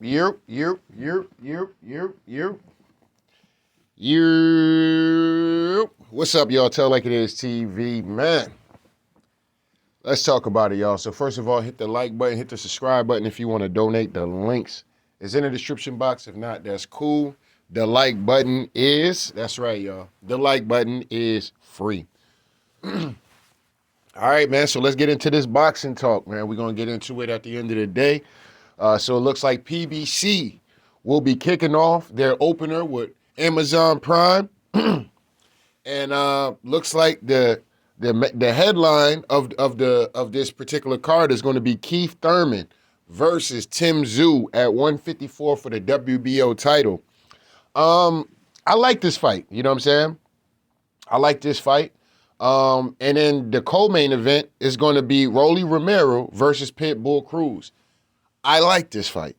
You, you, you, you, you, you, you. What's up, y'all? Tell Like It Is TV, man. Let's talk about it, y'all. So first of all, hit the like button, hit the subscribe button if you want to donate. The links is in the description box. If not, that's cool. The like button is, that's right, y'all. The like button is free. All right, man. So let's get into this boxing talk, man. We're going to get into it at the end of the day. So it looks like PBC will be kicking off their opener with Amazon Prime, and looks like the headline of this particular card is going to be Keith Thurman versus Tszyu at 154 for the WBO title. I like this fight. You know what I'm saying? I like this fight. And then the co-main event is going to be Rolly Romero versus Pitbull Cruz. I like this fight.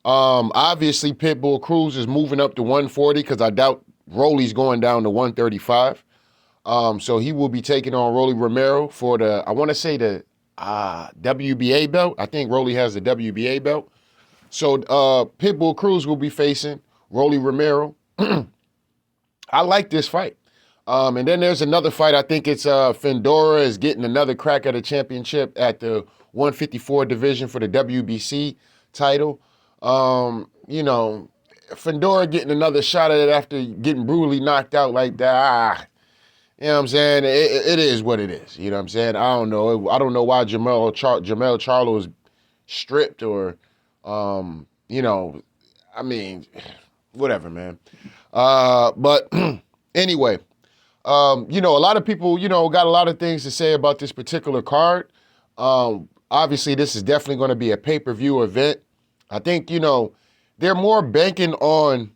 Obviously, Pitbull Cruz is moving up to 140 because I doubt Rolly's going down to 135. So he will be taking on Rolly Romero for the, I want to say the WBA belt. I think Rolly has the WBA belt. So Pitbull Cruz will be facing Rolly Romero. I like this fight. And then there's another fight. I think it's Fendora is getting another crack at a championship at the 154 division for the WBC title. You know, Fendora getting another shot at it after getting brutally knocked out like that. You know what I'm saying? It is what it is. You know what I'm saying? I don't know. I don't know why Jamel Charlo is stripped or, you know, I mean, whatever, man. But anyway. You know, a lot of people, you know, got a lot of things to say about this particular card. Obviously, this is definitely going to be a pay-per-view event. I think, you know, they're more banking on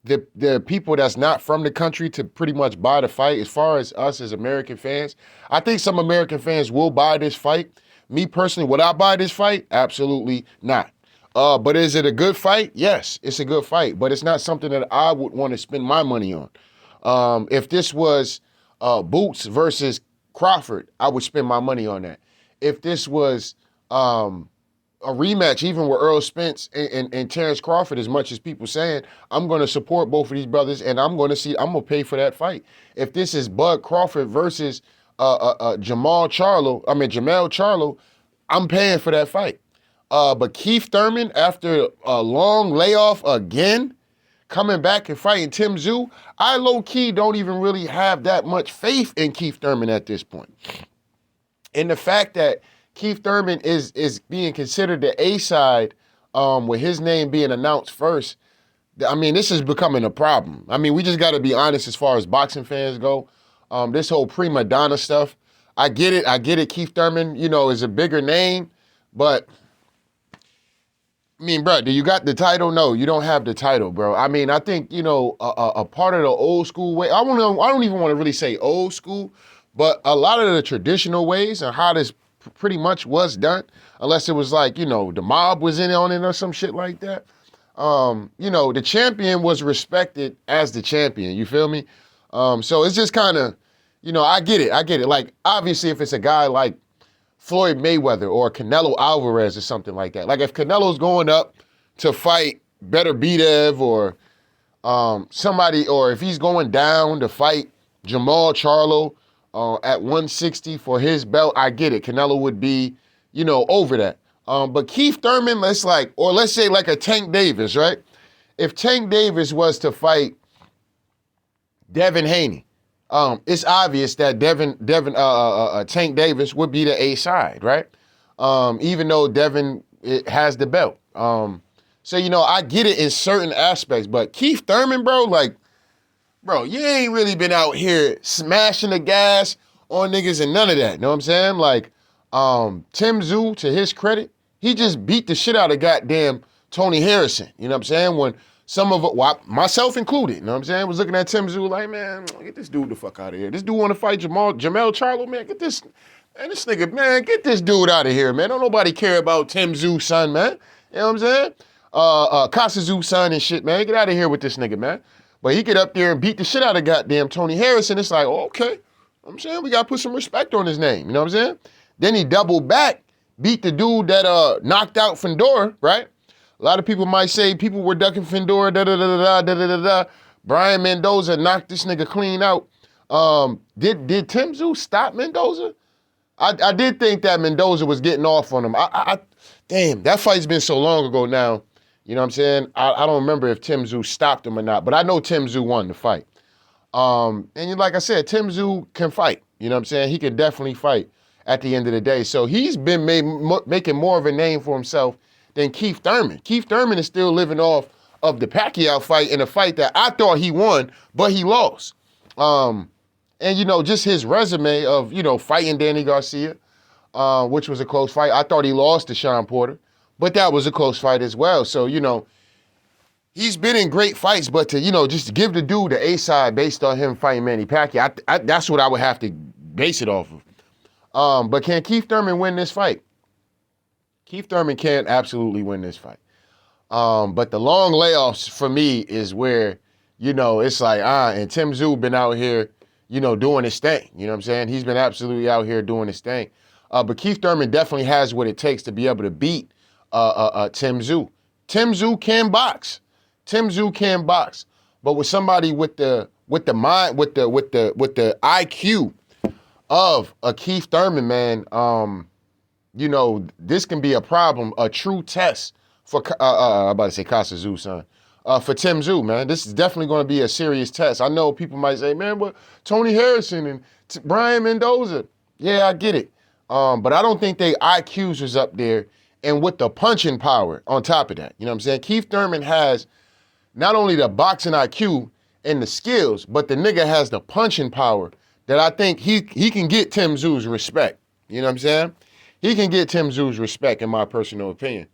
the people that's not from the country to pretty much buy the fight. As far as us as American fans, I think some American fans will buy this fight. Me personally, would I buy this fight? Absolutely not. But is it a good fight? Yes, it's a good fight, but it's not something that I would want to spend my money on. If this was Boots versus Crawford, I would spend my money on that. If this was a rematch, even with Earl Spence and Terrence Crawford, as much as people saying, I'm going to support both of these brothers, and I'm going to pay for that fight. If this is Bud Crawford versus Jamel Charlo, I'm paying for that fight. But Keith Thurman, after a long layoff again, coming back and fighting Tszyu, I low-key don't even really have that much faith in Keith Thurman at this point. And the fact that Keith Thurman is being considered the A-side with his name being announced first, I mean, this is becoming a problem. I mean, we just got to be honest as far as boxing fans go. This whole prima donna stuff, I get it. Keith Thurman, you know, is a bigger name, but I mean, bro, do you got the title? No, you don't have the title, bro. I mean, I think, you know, a part of the old school way, I don't even want to really say old school, but a lot of the traditional ways and how this pretty much was done, unless it was like, you know, the mob was in on it or some shit like that. You know, the champion was respected as the champion, you feel me? So it's just kind of, you know, I get it. Like, obviously, if it's a guy like Floyd Mayweather or Canelo Alvarez or something like that. Like if Canelo's going up to fight Better Biedev or somebody, or if he's going down to fight Jamel Charlo at 160 for his belt, I get it. Canelo would be, you know, over that. But Keith Thurman, let's say like a Tank Davis, right? If Tank Davis was to fight Devin Haney, it's obvious that Tank Davis would be the A side, right? Even though Devin has the belt. So, you know, I get it in certain aspects, but Keith Thurman, bro, like, bro, you ain't really been out here smashing the gas on niggas and none of that, you know what I'm saying? Like, Tszyu, to his credit, he just beat the shit out of goddamn Tony Harrison, you know what I'm saying? When some of it, well, myself included, you know what I'm saying, was looking at Tszyu like, man, get this dude the fuck out of here. This dude want to fight Jamel Charlo, man, get this nigga, man, get this dude out of here, man. Don't nobody care about Tszyu, son, man. You know what I'm saying? Kasazu, son and shit, man. Get out of here with this nigga, man. But he get up there and beat the shit out of goddamn Tony Harrison. It's like, oh, okay. I'm saying we got to put some respect on his name. You know what I'm saying? Then he doubled back, beat the dude that knocked out Fendora, right? A lot of people might say people were ducking Fedora, da-da-da-da-da-da-da-da. Brian Mendoza knocked this nigga clean out. Did Tim Tszyu stop Mendoza? I did think that Mendoza was getting off on him. Damn, that fight's been so long ago now. You know what I'm saying? I don't remember if Tim Tszyu stopped him or not, but I know Tim Tszyu won the fight. And like I said, Tim Tszyu can fight. You know what I'm saying? He can definitely fight at the end of the day. So he's been making more of a name for himself than Keith Thurman. Keith Thurman is still living off of the Pacquiao fight in a fight that I thought he won, but he lost. And, you know, just his resume of, you know, fighting Danny Garcia, which was a close fight. I thought he lost to Sean Porter, but that was a close fight as well. So, you know, he's been in great fights, but to, you know, just to give the dude the A side based on him fighting Manny Pacquiao, that's what I would have to base it off of. But can Keith Thurman win this fight? Keith Thurman can absolutely win this fight. But the long layoffs for me is where, you know, it's like, and Tim Tszyu been out here, you know, doing his thing. You know what I'm saying? He's been absolutely out here doing his thing. But Keith Thurman definitely has what it takes to be able to beat Tim Tszyu. Tim Tszyu can box. Tim Tszyu can box. But with somebody with the mind, with the IQ of a Keith Thurman, man, you know, this can be a problem, a true test for I'm about to say Casa Tszyu, son. For Tim Tszyu, man. This is definitely going to be a serious test. I know people might say, man, but Tony Harrison and Brian Mendoza. Yeah, I get it. But I don't think they IQs was up there and with the punching power on top of that. You know what I'm saying? Keith Thurman has not only the boxing IQ and the skills, but the nigga has the punching power that I think he can get Tim Tszyu's respect. You know what I'm saying? He can get Tim Tszyu's respect, in my personal opinion.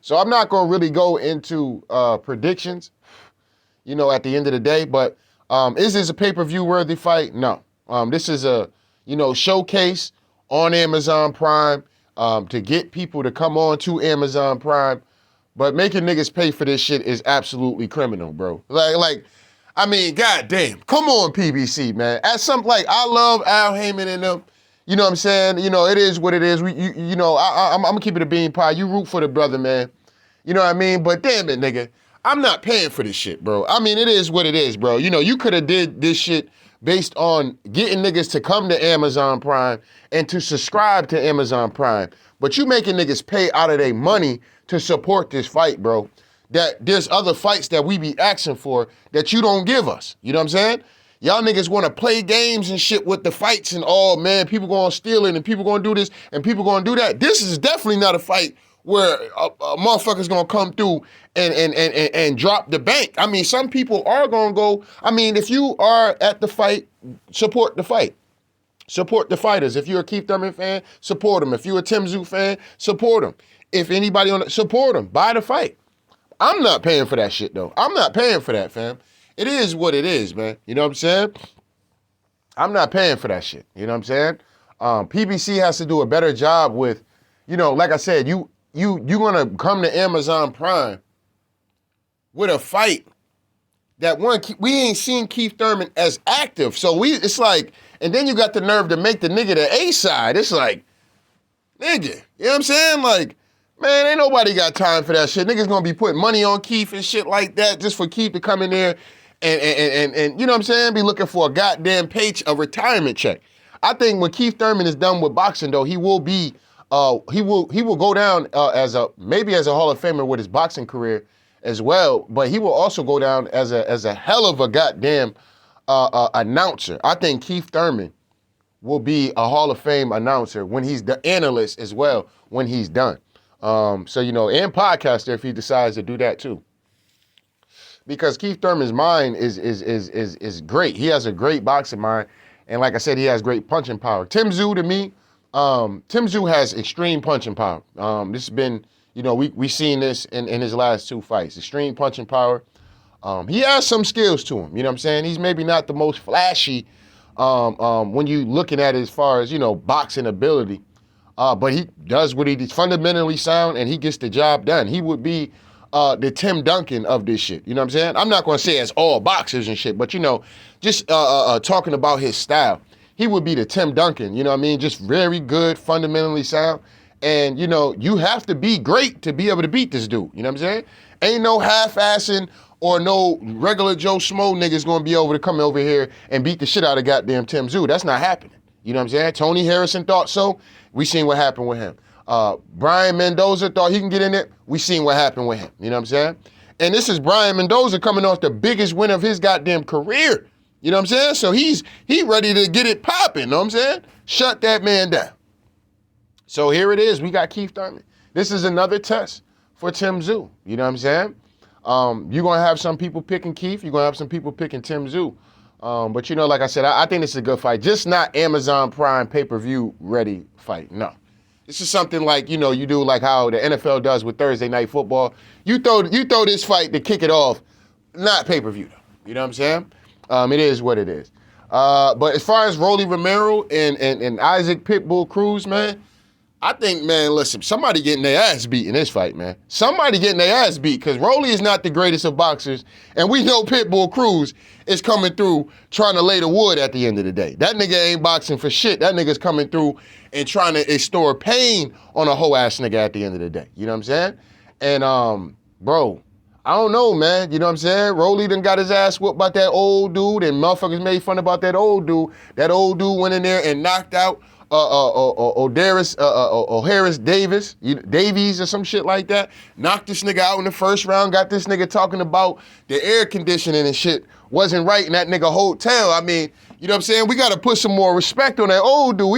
So I'm not going to really go into predictions, you know, at the end of the day. But is this a pay-per-view worthy fight? No. This is a, you know, showcase on Amazon Prime to get people to come on to Amazon Prime. But making niggas pay for this shit is absolutely criminal, bro. Like, I mean, goddamn. Come on, PBC, man. I love Al Heyman and them. You know what I'm saying? You know, it is what it is. You know, I'm going to keep it a bean pie. You root for the brother, man. You know what I mean? But damn it, nigga. I'm not paying for this shit, bro. I mean, it is what it is, bro. You know, you could have did this shit based on getting niggas to come to Amazon Prime and to subscribe to Amazon Prime. But you making niggas pay out of their money to support this fight, bro. That there's other fights that we be asking for that you don't give us. You know what I'm saying? Y'all niggas want to play games and shit with the fights and all, man, people going to steal it and people going to do this and people going to do that. This is definitely not a fight where a motherfucker's going to come through and drop the bank. I mean, some people are going to go. I mean, if you are at the fight, support the fight. Support the fighters. If you're a Keith Thurman fan, support them. If you're a Tim Tszyu fan, support them. If anybody support them. Buy the fight. I'm not paying for that shit, though. I'm not paying for that, fam. It is what it is, man. You know what I'm saying? I'm not paying for that shit. You know what I'm saying? PBC has to do a better job with, you know, like I said, you gonna come to Amazon Prime with a fight that we ain't seen Keith Thurman as active. So it's like, and then you got the nerve to make the nigga the A side. It's like, nigga, you know what I'm saying? Like, man, ain't nobody got time for that shit. Niggas gonna be putting money on Keith and shit like that just for Keith to come in there and you know what I'm saying? Be looking for a goddamn a retirement check. I think when Keith Thurman is done with boxing, though, he will be he will go down as a Hall of Famer with his boxing career as well. But he will also go down as a hell of a goddamn announcer. I think Keith Thurman will be a Hall of Fame announcer when he's the analyst as well when he's done. So, you know, and podcaster if he decides to do that too. Because Keith Thurman's mind is great. He has a great boxing mind. And like I said, he has great punching power. Tim Tszyu, to me, Tim Tszyu has extreme punching power. This has been, you know, we seen this in his last two fights. Extreme punching power. He has some skills to him. You know what I'm saying? He's maybe not the most flashy when you looking at it as far as, you know, boxing ability. But he does what he's fundamentally sound, and he gets the job done. He would be the Tim Duncan of this shit. You know what I'm saying? I'm not going to say it's all boxers and shit, but, you know, just talking about his style, he would be the Tim Duncan. You know what I mean? Just very good, fundamentally sound. And, you know, you have to be great to be able to beat this dude. You know what I'm saying? Ain't no half-assing or no regular Joe Schmo niggas gonna be able to come over here and beat the shit out of goddamn Tim Tszyu. That's not happening. You know what I'm saying? Tony Harrison thought so. We seen what happened with him. Brian Mendoza thought he can get in it. We seen what happened with him. You know what I'm saying? And this is Brian Mendoza coming off the biggest win of his goddamn career. You know what I'm saying? So he ready to get it popping. You know what I'm saying? Shut that man down. So here it is. We got Keith Thurman. This is another test for Tim Tszyu. You know what I'm saying? You're going to have some people picking Keith. You're going to have some people picking Tim Tszyu. But, you know, like I said, I think this is a good fight. Just not Amazon Prime pay-per-view ready fight. No. This is something like, you know, you do like how the NFL does with Thursday Night Football. You throw this fight to kick it off, not pay-per-view, though. You know what I'm saying? It is what it is. But as far as Rolly Romero and Isaac Pitbull Cruz, man, I think, man, listen, somebody getting their ass beat in this fight, man. Somebody getting their ass beat, because Rolly is not the greatest of boxers, and we know Pitbull Cruz is coming through trying to lay the wood at the end of the day. That nigga ain't boxing for shit. That nigga's coming through and trying to extort pain on a whole ass nigga at the end of the day. You know what I'm saying? And, bro, I don't know, man. You know what I'm saying? Rolly done got his ass whooped by that old dude, and motherfuckers made fun about that old dude. That old dude went in there and knocked out O'Harris Davies or some shit like that. Knocked this nigga out in the first round. Got this nigga talking about the air conditioning and shit wasn't right in that nigga hotel. I mean, you know what I'm saying? We got to put some more respect on that old dude.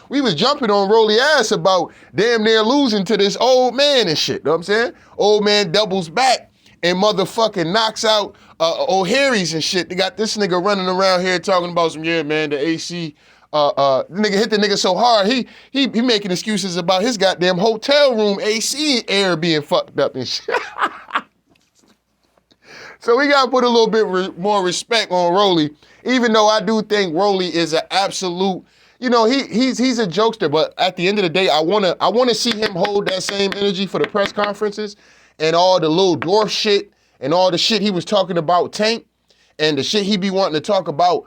We was jumping on Rolly ass about damn near losing to this old man and shit. You know what I'm saying? Old man doubles back and motherfucking knocks out O'Harris and shit. They got this nigga running around here talking about some, yeah, man, the AC. Nigga hit the nigga so hard, he making excuses about his goddamn hotel room AC air being fucked up and shit. So we gotta put a little bit more respect on Rolly, even though I do think Rolly is an absolute, you know, he's a jokester, but at the end of the day, I wanna see him hold that same energy for the press conferences and all the little dwarf shit and all the shit he was talking about Tank and the shit he be wanting to talk about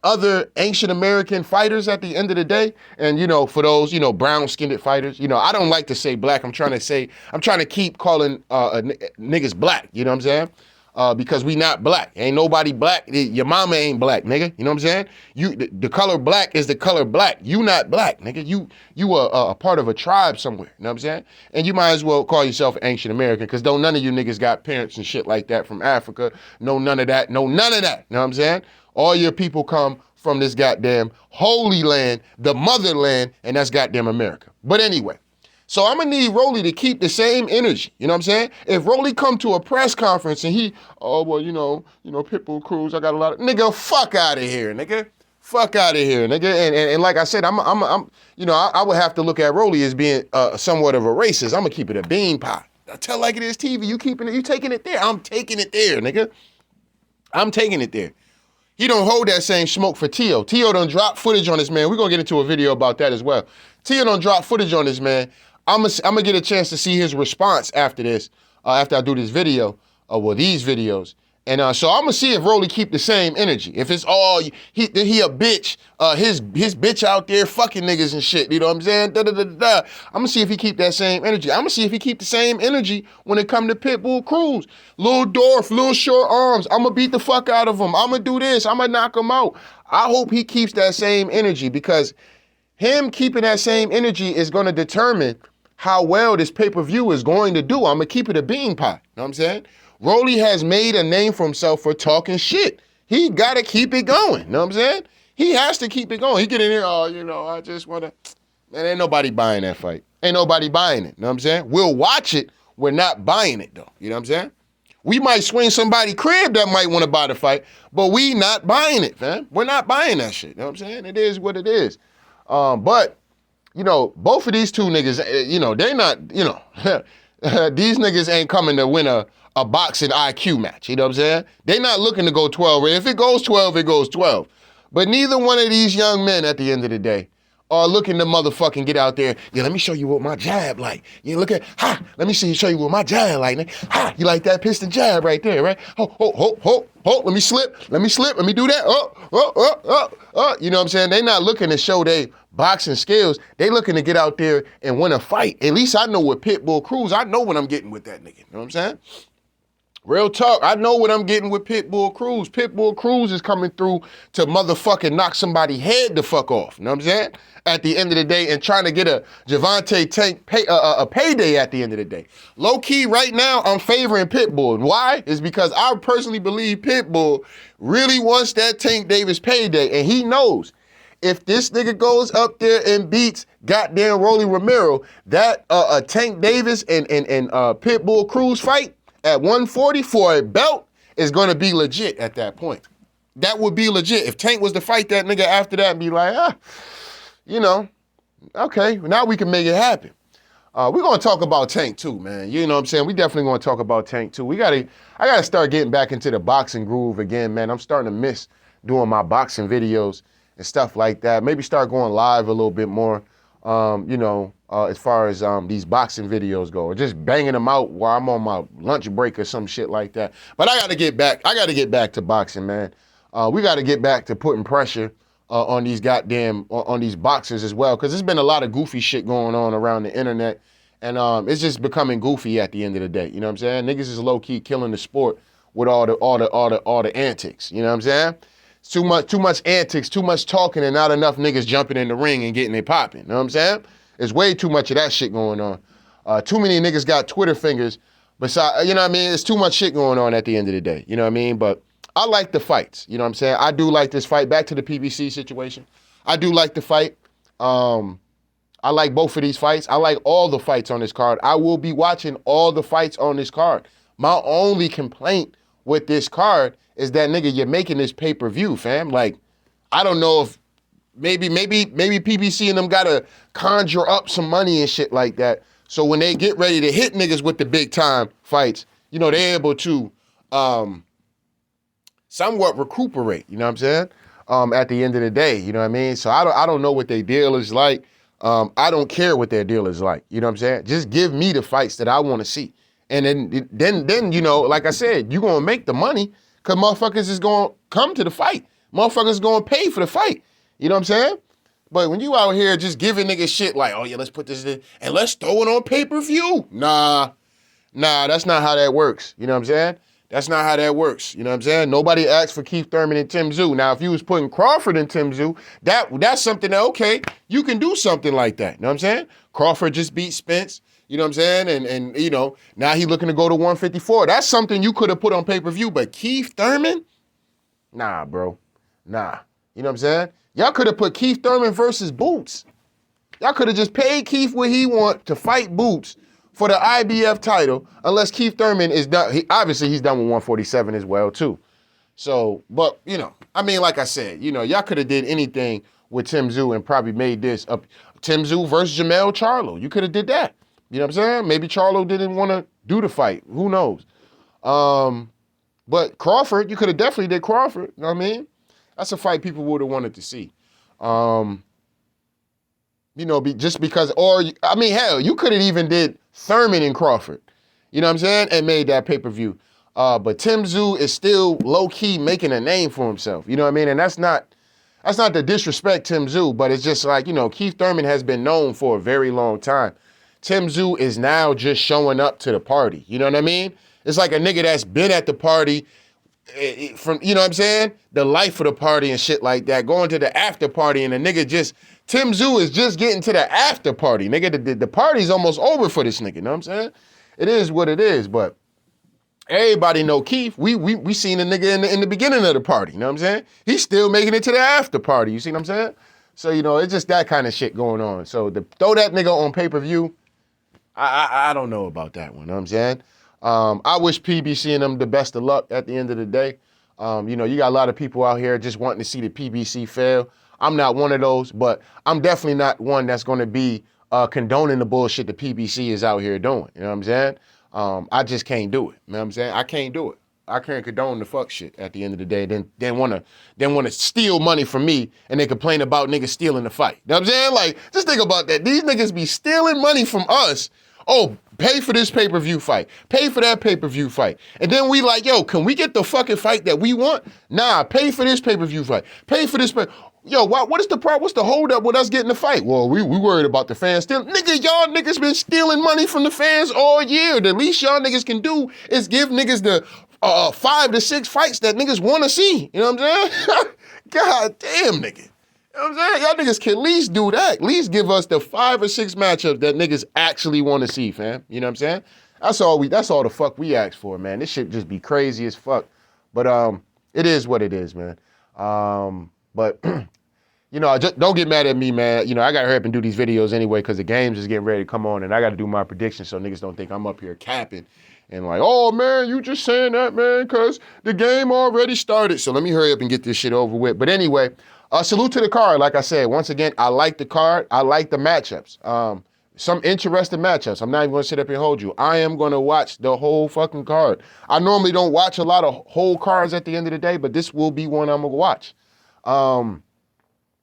other ancient American fighters at the end of the day. And, you know, for those, you know, brown-skinned fighters, you know, I don't like to say black. I'm trying to keep calling niggas black, you know what I'm saying? Because we not black. Ain't nobody black. Your mama ain't black, nigga. You know what I'm saying? The color black is the color black. You not black, nigga. You are a part of a tribe somewhere. You know what I'm saying? And you might as well call yourself ancient American, because don't none of you niggas got parents and shit like that from Africa. No, none of that. No, none of that. You know what I'm saying? All your people come from this goddamn holy land, the motherland, and that's goddamn America. But anyway, so I'm gonna need Rolly to keep the same energy. You know what I'm saying? If Rolly come to a press conference and he, you know, Pitbull Cruz, I got a lot of, nigga, fuck out of here, nigga. Fuck out of here, nigga. And like I said, I'm you know, I would have to look at Rolly as being somewhat of a racist. I'm gonna keep it a bean pie. I tell like it is TV, you taking it there. I'm taking it there, nigga. I'm taking it there. He don't hold that same smoke for Tszyu. Tszyu done drop footage on this man. We're gonna get into a video about that as well. Tszyu done drop footage on this man. I'm gonna get a chance to see his response after this, after I do this video, these videos. And so I'm gonna see if Rolly keep the same energy. If it's all, he a bitch, his bitch out there fucking niggas and shit, you know what I'm saying? I'm gonna see if he keep that same energy. I'm gonna see if he keep the same energy when it come to Pitbull Cruz. Little dwarf, little short arms, I'm gonna beat the fuck out of him. I'm gonna do this, I'm gonna knock him out. I hope he keeps that same energy, because him keeping that same energy is gonna determine how well this pay-per-view is going to do. I'm gonna keep it a bean pie, you know what I'm saying? Rolly has made a name for himself for talking shit. He gotta keep it going, you know what I'm saying? He has to keep it going. He get in here, you know, I just wanna, man, ain't nobody buying that fight. Ain't nobody buying it, you know what I'm saying? We'll watch it, we're not buying it though, you know what I'm saying? We might swing somebody crib that might wanna buy the fight, but we not buying it, man. We're not buying that shit, you know what I'm saying? It is what it is. But, you know, both of these two niggas, you know, they not, you know, these niggas ain't coming to win a boxing IQ match, you know what I'm saying? They not looking to go 12. If it goes 12, it goes 12. But neither one of these young men at the end of the day Or looking to motherfucking get out there. Yeah, let me show you what my jab like. Yeah, look at, ha, let me show you what my jab like. Ha, you like that piston jab right there, right? Let me slip, let me do that. You know what I'm saying? They not looking to show they boxing skills. They looking to get out there and win a fight. At least I know with Pitbull Cruz, I know what I'm getting with that nigga. You know what I'm saying? Real talk, I know what I'm getting with Pitbull Cruz. Pitbull Cruz is coming through to motherfucking knock somebody's head the fuck off. You know what I'm saying? At the end of the day, and trying to get a Javante Tank a payday at the end of the day. Low key, right now, I'm favoring Pitbull. Why? Is because I personally believe Pitbull really wants that Tank Davis payday, and he knows if this nigga goes up there and beats goddamn Rolly Romero, that Tank Davis and Pitbull Cruz fight at 140 for a belt is going to be legit at that point. That would be legit. If Tank was to fight that nigga after that and be like, you know, okay, now we can make it happen. We're going to talk about Tank too, man. You know what I'm saying? We definitely going to talk about Tank too. I got to start getting back into the boxing groove again, man. I'm starting to miss doing my boxing videos and stuff like that. Maybe start going live a little bit more, as far as these boxing videos go, or just banging them out while I'm on my lunch break or some shit like that. But I got to get back. I got to get back to boxing, man. We got to get back to putting pressure on these on these boxers as well, because there's been a lot of goofy shit going on around the internet, and it's just becoming goofy at the end of the day. You know what I'm saying? Niggas is low key killing the sport with all the antics. You know what I'm saying? It's too much antics, too much talking, and not enough niggas jumping in the ring and getting it popping. You know what I'm saying? There's way too much of that shit going on. Too many niggas got Twitter fingers. Besides, you know what I mean? It's too much shit going on at the end of the day. You know what I mean? But I like the fights. You know what I'm saying? I do like this fight. Back to the PBC situation. I do like the fight. I like both of these fights. I like all the fights on this card. I will be watching all the fights on this card. My only complaint with this card is that, nigga, you're making this pay-per-view, fam. Like, I don't know if maybe PBC and them gotta conjure up some money and shit like that. So when they get ready to hit niggas with the big time fights, you know, they're able to somewhat recuperate, you know what I'm saying? At the end of the day, you know what I mean? So I don't know what their deal is like. I don't care what their deal is like, you know what I'm saying? Just give me the fights that I want to see. And then you know, like I said, you're gonna make the money because motherfuckers is gonna come to the fight. Motherfuckers is gonna pay for the fight. You know what I'm saying? But when you out here just giving niggas shit like, oh yeah, let's put this in and let's throw it on pay-per-view. Nah, that's not how that works. You know what I'm saying? That's not how that works. You know what I'm saying? Nobody asked for Keith Thurman and Tszyu. Now, if you was putting Crawford and Tszyu, that's something that, okay, you can do something like that. You know what I'm saying? Crawford just beat Spence. You know what I'm saying? And you know, now he looking to go to 154. That's something you could have put on pay-per-view. But Keith Thurman? Nah, bro. Nah. You know what I'm saying? Y'all could have put Keith Thurman versus Boots. Y'all could have just paid Keith what he want to fight Boots for the IBF title, unless Keith Thurman is done. Obviously, he's done with 147 as well, too. So, but, you know, I mean, like I said, you know, y'all could have did anything with Tszyu and probably made this up. Tszyu versus Jamel Charlo. You could have did that. You know what I'm saying? Maybe Charlo didn't want to do the fight. Who knows? But Crawford, you could have definitely did Crawford. You know what I mean? That's a fight people would have wanted to see. You know, just because, or, I mean, hell, you could have even did Thurman and Crawford. You know what I'm saying? And made that pay-per-view. But Tszyu is still low-key making a name for himself. You know what I mean? And that's not to disrespect Tszyu, but it's just like, you know, Keith Thurman has been known for a very long time. Tszyu is now just showing up to the party. You know what I mean? It's like a nigga that's been at the party from, you know what I'm saying? The life of the party and shit like that, going to the after party, and the nigga Tszyu is just getting to the after party. Nigga, the party's almost over for this nigga, you know what I'm saying? It is what it is, but everybody know Keith. We seen the nigga in the beginning of the party, you know what I'm saying? He's still making it to the after party, you see what I'm saying? So, you know, it's just that kind of shit going on. So to throw that nigga on pay-per-view, I don't know about that one, you know what I'm saying? I wish PBC and them the best of luck at the end of the day. You know, you got a lot of people out here just wanting to see the PBC fail. I'm not one of those, but I'm definitely not one that's going to be condoning the bullshit the PBC is out here doing. You know what I'm saying? I just can't do it. You know what I'm saying? I can't do it. I can't condone the fuck shit at the end of the day. Then wanna steal money from me and they complain about niggas stealing the fight. You know what I'm saying? Like, just think about that. These niggas be stealing money from us. Oh, pay for this pay-per-view fight. Pay for that pay-per-view fight. And then we like, yo, can we get the fucking fight that we want? Nah, pay for this pay-per-view fight. Pay for this Yo, what is the problem? What's the holdup with us getting the fight? Well, we worried about the fans stealing. Nigga, y'all niggas been stealing money from the fans all year. The least y'all niggas can do is give niggas the 5 to 6 fights that niggas want to see. You know what I'm saying? God damn, nigga. You know what I'm saying? Y'all niggas can at least do that. At least give us the 5 or 6 matchups that niggas actually want to see, fam. You know what I'm saying? That's all the fuck we ask for, man. This shit just be crazy as fuck. But it is what it is, man. But you know, just don't get mad at me, man. You know, I got to hurry up and do these videos anyway because the games is getting ready to come on and I got to do my predictions so niggas don't think I'm up here capping and like, oh, man, you just saying that, man, because the game already started. So let me hurry up and get this shit over with. But anyway, salute to the card. Like I said, once again, I like the card. I like the matchups. Some interesting matchups. I'm not even going to sit up and hold you. I am going to watch the whole fucking card. I normally don't watch a lot of whole cards at the end of the day, but this will be one I'm going to watch.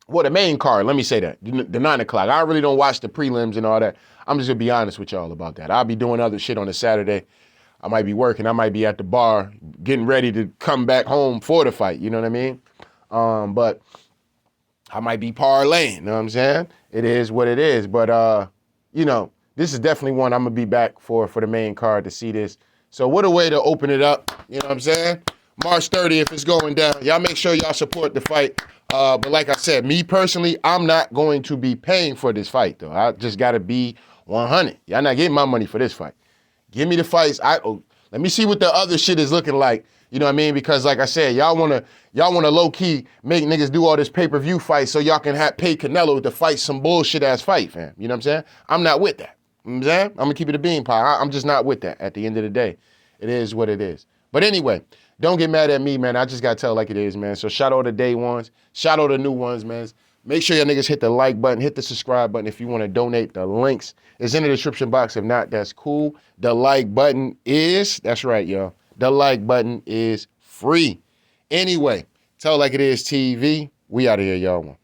Well, the main card, let me say that, the 9 o'clock. I really don't watch the prelims and all that. I'm just going to be honest with y'all about that. I'll be doing other shit on a Saturday. I might be working. I might be at the bar getting ready to come back home for the fight. You know what I mean? But I might be parlaying. You know what I'm saying? It is what it is. But, you know, this is definitely one I'm going to be back for the main card to see this. So what a way to open it up. You know what I'm saying? March 30th is going down. Y'all make sure y'all support the fight. But like I said, me personally, I'm not going to be paying for this fight, though. I just got to be 100. Y'all not getting my money for this fight. Give me the fights. Let me see what the other shit is looking like. You know what I mean? Because like I said, y'all wanna low-key make niggas do all this pay-per-view fight so y'all can pay Canelo to fight some bullshit-ass fight, fam. You know what I'm saying? I'm not with that. You know what I'm saying? I'm gonna keep it a bean pie. I'm just not with that at the end of the day. It is what it is. But anyway, don't get mad at me, man. I just gotta tell it like it is, man. So shout out to day ones. Shout out to new ones, man. Make sure y'all niggas hit the like button, hit the subscribe button if you want to donate. The links is in the description box. If not, that's cool. The like button is, that's right, y'all. The like button is free. Anyway, tell it like it is TV. We out of here, y'all.